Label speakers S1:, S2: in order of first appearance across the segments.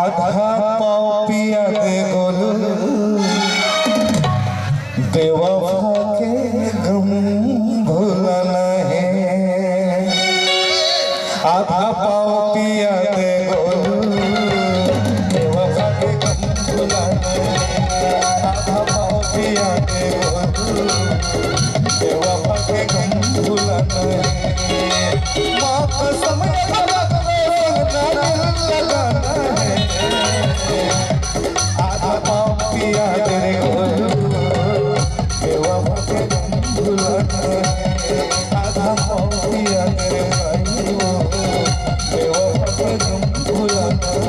S1: आधा पाव पिया दे गोलू बेवफा के गम भुलाना है। आधा पाव पिया दे गोलू बेवफा के गम भुलाना है। आधा पाव पिया दे गोलू बेवफा के गम भुलाना है। माँ कसम लगाना है। आधा पाव पिया दे गोलू बेवफा के गम भुलाना है। आधा पाव पिया दे भाई वो बेवफा के गम भुलाना है।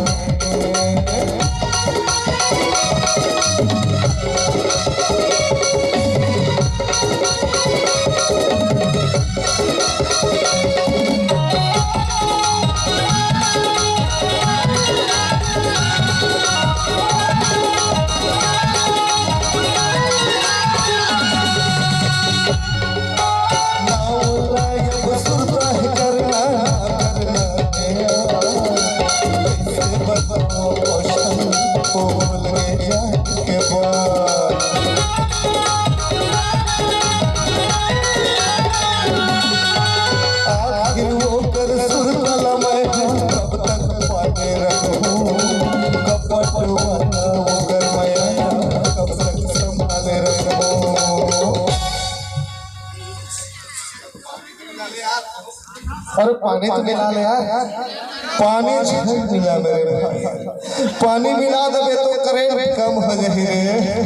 S2: अरे पानी तो मिला ले यार,
S1: पानी मिला मेरे भाई। पानी मिला दे तो करेंट कम हो जाए रे।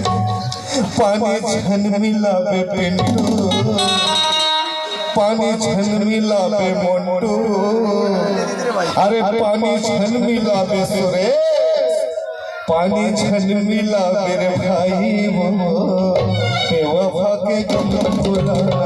S1: पानी छन मिला बे पिंटू, पानी छन मिला बे मोंटू, अरे पानी छन मिला बे सुरेश, पानी छन मिला मेरे भाई वो बेवफा के गम भुला।